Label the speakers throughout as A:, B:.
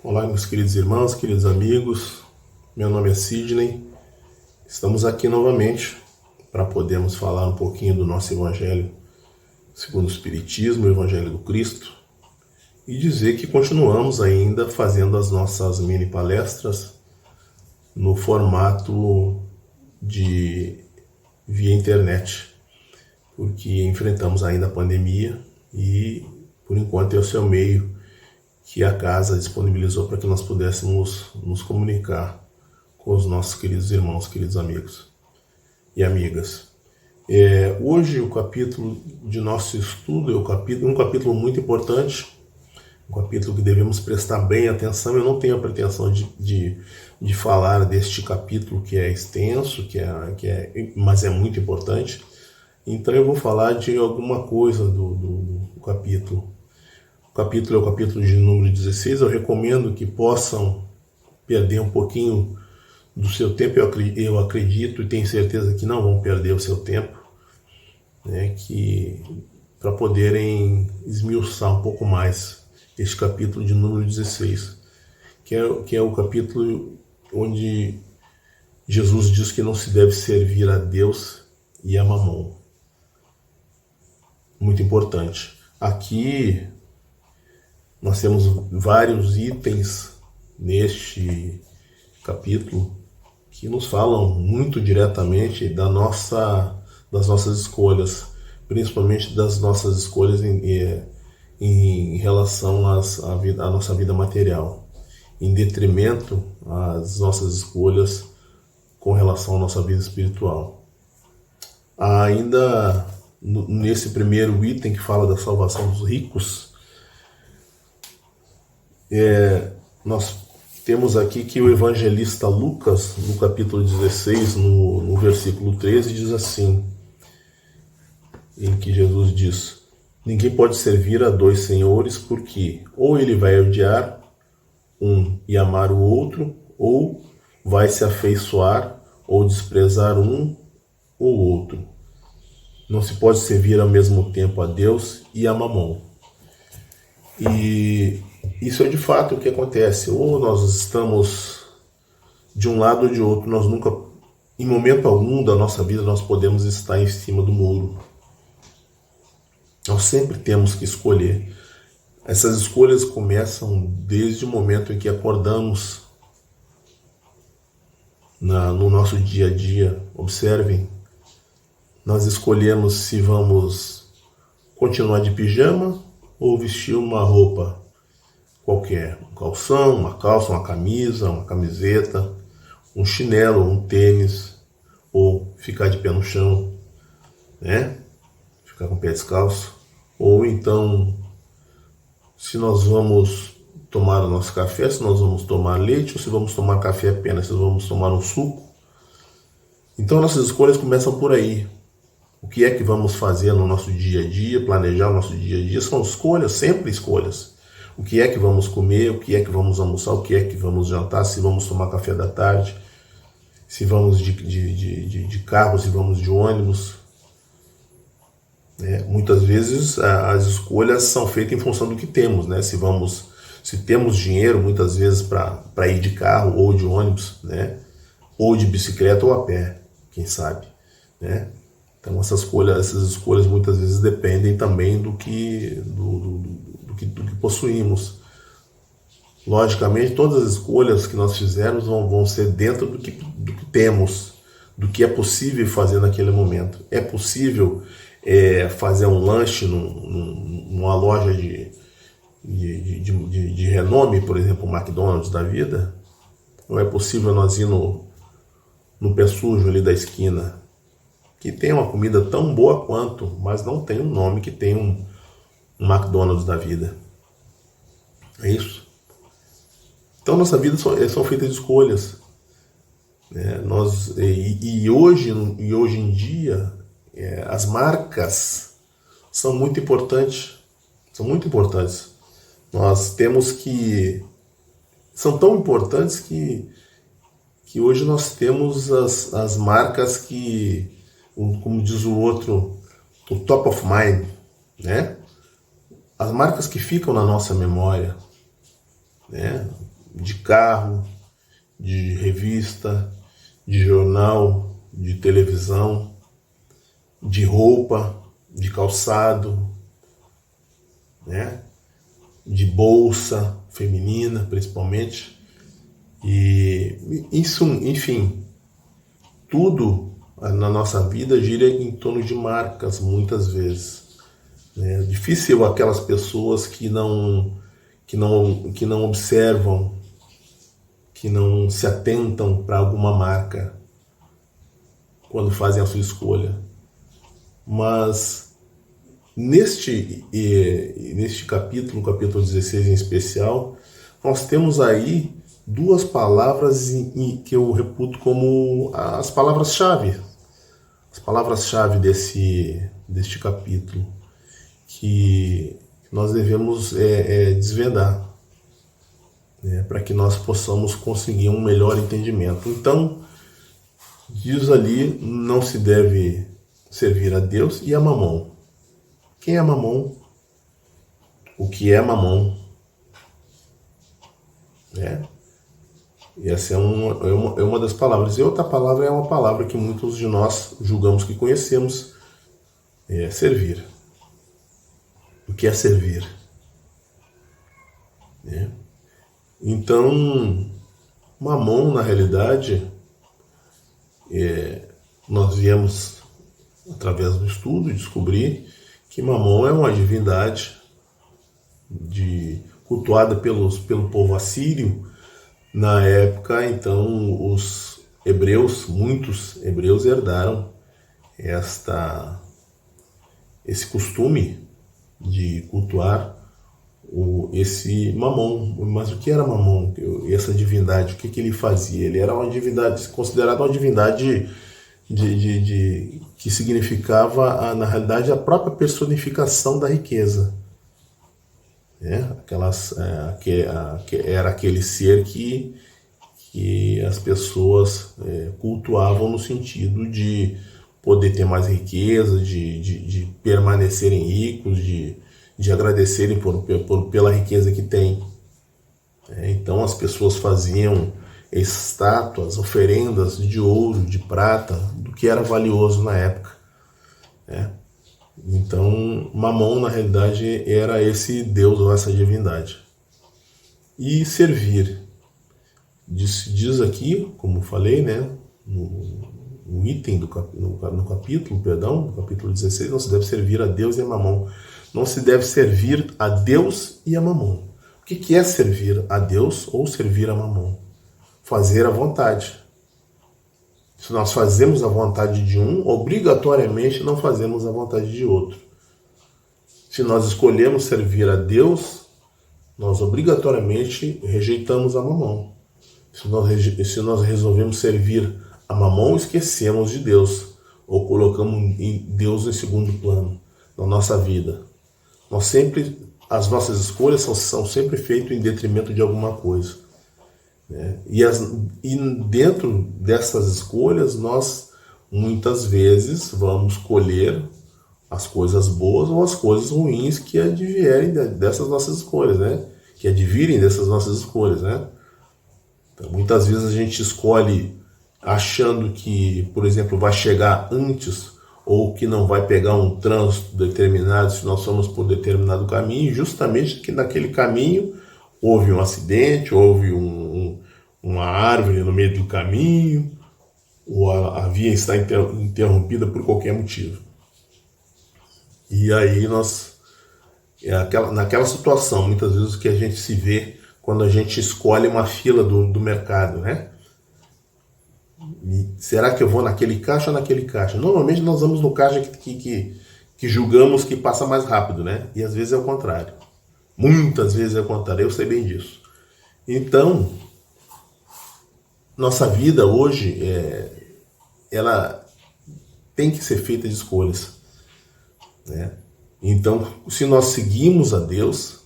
A: Olá, meus queridos irmãos, queridos amigos. Meu nome é Sidney. Estamos aqui novamente para podermos falar um pouquinho do nosso Evangelho segundo o Espiritismo, o Evangelho do Cristo, e dizer que continuamos ainda fazendo as nossas mini palestras no formato de via internet, porque enfrentamos ainda a pandemia e, por enquanto, esse é o meio que a casa disponibilizou para que nós pudéssemos nos comunicar com os nossos queridos irmãos, queridos amigos e amigas. Hoje o capítulo de nosso estudo é um capítulo muito importante, um capítulo que devemos prestar bem atenção. Eu não tenho a pretensão de falar deste capítulo que é extenso, mas é muito importante. Então eu vou falar de alguma coisa do capítulo. O capítulo é o capítulo de número 16. Eu recomendo que possam perder um pouquinho do seu tempo. Eu acredito e tenho certeza que não vão perder o seu tempo, né, para poderem esmiuçar um pouco mais este capítulo de número 16, que é o capítulo onde Jesus diz que não se deve servir a Deus e a Mamon. Muito importante. Aqui nós temos vários itens neste capítulo que nos falam muito diretamente das nossas escolhas, principalmente das nossas escolhas em relação à nossa vida material, em detrimento às nossas escolhas com relação à nossa vida espiritual. Ainda nesse primeiro item que fala da salvação dos ricos, nós temos aqui que o evangelista Lucas, no capítulo 16, no versículo 13, diz assim, em que Jesus diz: ninguém pode servir a dois senhores, porque ou ele vai odiar um e amar o outro, ou vai se afeiçoar ou desprezar um ou outro. Não se pode servir ao mesmo tempo a Deus e a Mamon. E isso é de fato o que acontece. Ou nós estamos de um lado ou de outro. Nós nunca, em momento algum da nossa vida, nós podemos estar em cima do muro. Nós sempre temos que escolher. Essas escolhas começam desde o momento em que acordamos no nosso dia a dia. Observem, nós escolhemos se vamos continuar de pijama ou vestir uma roupa qualquer, um calção, uma calça, uma camisa, uma camiseta, um chinelo, um tênis, ou ficar de pé no chão, né? Ficar com o pé descalço. Ou então, se nós vamos tomar o nosso café, se nós vamos tomar leite, ou se vamos tomar café apenas, se vamos tomar um suco. Então nossas escolhas começam por aí. O que é que vamos fazer no nosso dia a dia, planejar o nosso dia a dia, são escolhas, sempre escolhas. O que é que vamos comer, o que é que vamos almoçar, o que é que vamos jantar, se vamos tomar café da tarde, se vamos de carro, se vamos de ônibus. Muitas vezes as escolhas são feitas em função do que temos, né? Se temos dinheiro, muitas vezes, para ir de carro ou de ônibus, né? Ou de bicicleta ou a pé, quem sabe, né? Então essas escolhas muitas vezes dependem também do que possuímos. Logicamente, todas as escolhas que nós fizermos vão ser dentro do que temos, do que é possível fazer naquele momento. É possível fazer um lanche numa loja de renome, por exemplo, o McDonald's da vida? Ou é possível nós ir no pé sujo ali da esquina, que tem uma comida tão boa quanto, mas não tem um nome que tem um McDonald's da vida? É isso. Então nossa vida são feitas de escolhas, né? Hoje em dia as marcas são muito importantes. Nós temos que... São tão importantes que hoje nós temos as marcas que, como diz o outro, o top of mind, né? As marcas que ficam na nossa memória, né? de carro, de revista, de jornal, de televisão, de roupa, de calçado, né? De bolsa feminina, principalmente. E isso, enfim, tudo na nossa vida gira em torno de marcas, muitas vezes. É difícil aquelas pessoas que não observam, que não se atentam para alguma marca quando fazem a sua escolha. Mas neste capítulo, capítulo 16 em especial, nós temos aí duas palavras que eu reputo como as palavras-chave. As palavras-chave deste capítulo que nós devemos desvendar, né, para que nós possamos conseguir um melhor entendimento. Então, diz ali, não se deve servir a Deus e a Mamon. Quem é Mamon? O que é Mamon? E essa é uma das palavras. E outra palavra é uma palavra que muitos de nós julgamos que conhecemos, servir. O que é servir? Então, Mamon, na realidade, nós viemos, através do estudo, descobrir que Mamon é uma divindade cultuada pelo povo assírio. Na época, então, os hebreus, muitos hebreus herdaram esse costume de cultuar esse Mamon. Mas o que era Mamon? Essa divindade, o que ele fazia? Ele era uma divindade, considerada uma divindade que significava, na realidade, a própria personificação da riqueza. Era aquele ser que as pessoas cultuavam no sentido de poder ter mais riqueza, de permanecerem ricos, de agradecerem pela riqueza que têm. Então as pessoas faziam estátuas, oferendas de ouro, de prata, do que era valioso na época. Então Mamon, na realidade, era esse deus ou essa divindade. E servir. Diz aqui, como falei, né, no item no capítulo, no capítulo 16, não se deve servir a Deus e a Mamon. Não se deve servir a Deus e a Mamon. O que é servir a Deus ou servir a Mamon? Fazer a vontade. Se nós fazemos a vontade de um, obrigatoriamente não fazemos a vontade de outro. Se nós escolhemos servir a Deus, nós obrigatoriamente rejeitamos a Mamon. Se nós resolvemos servir a Mamon, esquecemos de Deus, ou colocamos Deus em segundo plano na nossa vida. As nossas escolhas são sempre feitas em detrimento de alguma coisa. E dentro dessas escolhas, nós muitas vezes vamos colher as coisas boas ou as coisas ruins que advierem dessas nossas escolhas, que advirem dessas nossas escolhas. Então, muitas vezes a gente escolhe achando que, por exemplo, vai chegar antes ou que não vai pegar um trânsito determinado se nós formos por determinado caminho, justamente que naquele caminho houve um acidente, houve uma árvore no meio do caminho, ou a via está interrompida por qualquer motivo. E aí naquela situação, muitas vezes que a gente se vê quando a gente escolhe uma fila do mercado, será que eu vou naquele caixa ou naquele caixa? Normalmente nós vamos no caixa que julgamos que passa mais rápido, E às vezes é o contrário. Muitas vezes é o contrário, eu sei bem disso. Então, nossa vida hoje, ela tem que ser feita de escolhas. Então, se nós seguimos a Deus,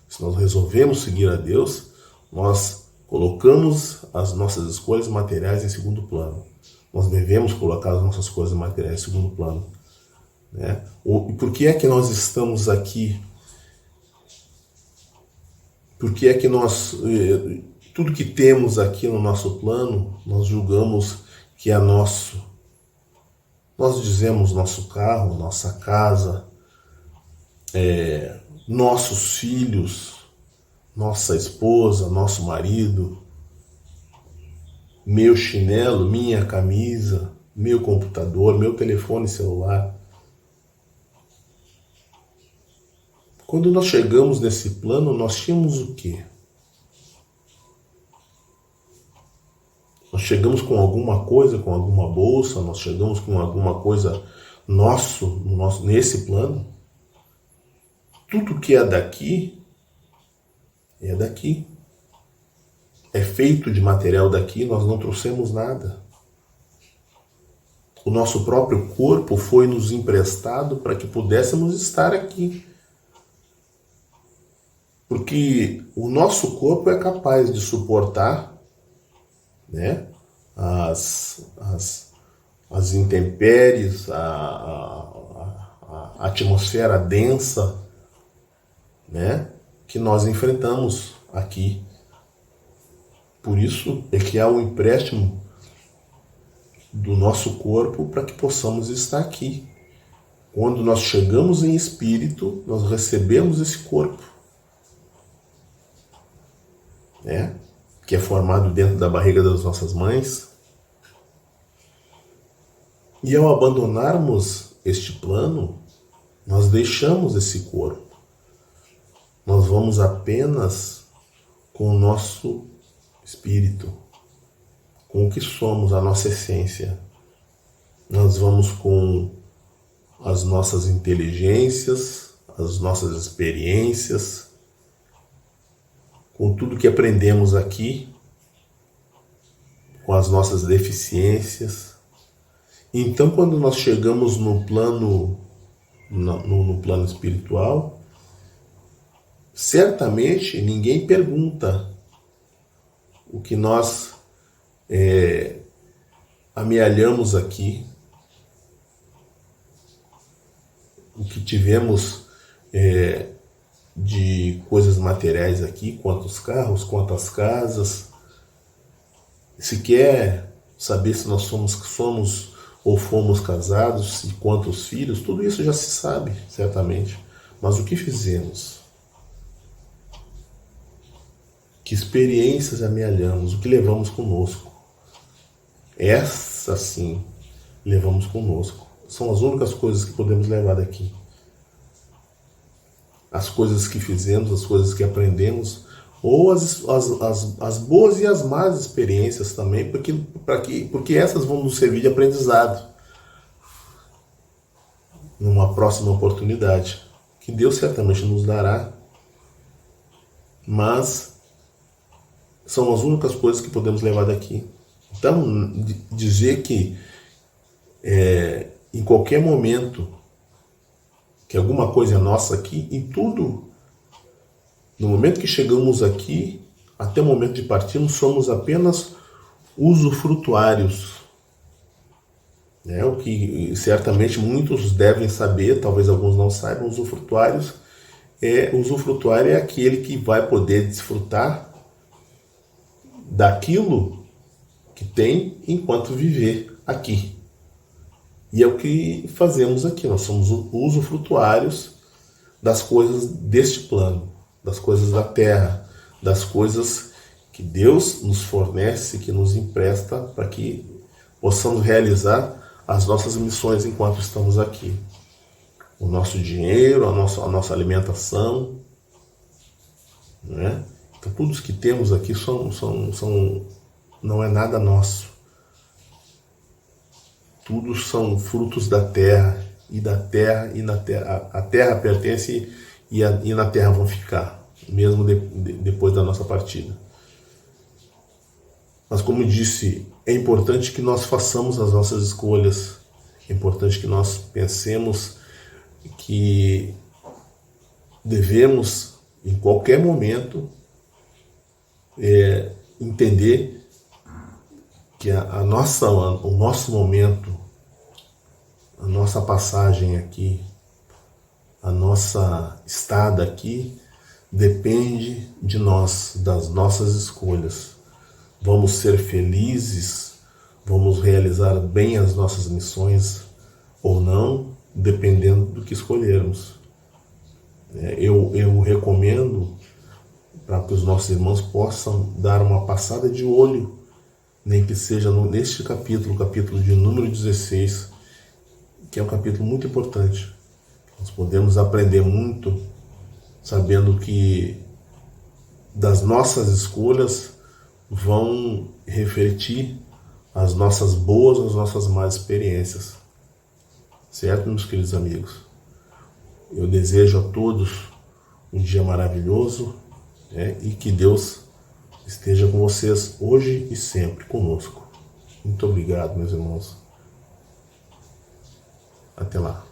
A: se nós resolvemos seguir a Deus, nós colocamos as nossas escolhas materiais em segundo plano. Nós devemos colocar as nossas coisas materiais em segundo plano. E por que é que nós estamos aqui? Por que é que Tudo que temos aqui no nosso plano, nós julgamos que é nosso. Nós dizemos nosso carro, nossa casa, nossos filhos, nossa esposa, nosso marido, meu chinelo, minha camisa, meu computador, meu telefone celular. Quando nós chegamos nesse plano, nós tínhamos o quê? Nós chegamos com alguma coisa, com alguma bolsa, nós chegamos com alguma coisa nesse plano. Tudo que é daqui, é daqui. É feito de material daqui, nós não trouxemos nada. O nosso próprio corpo foi nos emprestado para que pudéssemos estar aqui. Porque o nosso corpo é capaz de suportar, né, as intempéries, a atmosfera densa, né, que nós enfrentamos aqui. Por isso é que há um empréstimo do nosso corpo para que possamos estar aqui. Quando nós chegamos em espírito, nós recebemos esse corpo, né, que é formado dentro da barriga das nossas mães. E ao abandonarmos este plano, nós deixamos esse corpo. Nós vamos apenas com o nosso espírito, com o que somos, a nossa essência. Nós vamos com as nossas inteligências, as nossas experiências, com tudo que aprendemos aqui, com as nossas deficiências. Então, quando nós chegamos no plano espiritual, certamente ninguém pergunta o que nós amealhamos aqui, o que tivemos de coisas materiais aqui, quantos carros, quantas casas. Se quer saber se nós somos ou fomos casados e quantos filhos, tudo isso já se sabe, certamente. Mas o que fizemos? Que experiências amealhamos? O que levamos conosco? Essa sim, levamos conosco. São as únicas coisas que podemos levar daqui. As coisas que fizemos, as coisas que aprendemos, ou as boas e as más experiências também, porque essas vão nos servir de aprendizado numa próxima oportunidade, que Deus certamente nos dará, mas são as únicas coisas que podemos levar daqui. Então, dizer que em qualquer momento que alguma coisa é nossa aqui, em tudo, no momento que chegamos aqui, até o momento de partirmos, somos apenas usufrutuários. O que certamente muitos devem saber, talvez alguns não saibam, usufrutuário é aquele que vai poder desfrutar daquilo que tem enquanto viver aqui. E é o que fazemos aqui, nós somos usufrutuários das coisas deste plano, das coisas da terra, das coisas que Deus nos fornece, que nos empresta para que possamos realizar as nossas missões enquanto estamos aqui. O nosso dinheiro, a nossa alimentação, né? Então tudo isso que temos aqui não é nada nosso. Tudo são frutos da terra, e da terra, e na terra. A terra pertence e na terra vão ficar, mesmo depois da nossa partida. Mas como disse, é importante que nós façamos as nossas escolhas, é importante que nós pensemos que devemos, em qualquer momento, entender que o nosso momento, a nossa passagem aqui, a nossa estada aqui, depende de nós, das nossas escolhas. Vamos ser felizes, vamos realizar bem as nossas missões ou não, dependendo do que escolhermos. Eu recomendo para que os nossos irmãos possam dar uma passada de olho, nem que seja neste capítulo, o capítulo de número 16, que é um capítulo muito importante. Nós podemos aprender muito sabendo que das nossas escolhas vão refletir as nossas boas, as nossas más experiências. Certo, meus queridos amigos? Eu desejo a todos um dia maravilhoso, e que Deus esteja com vocês hoje e sempre conosco. Muito obrigado, meus irmãos. Até lá.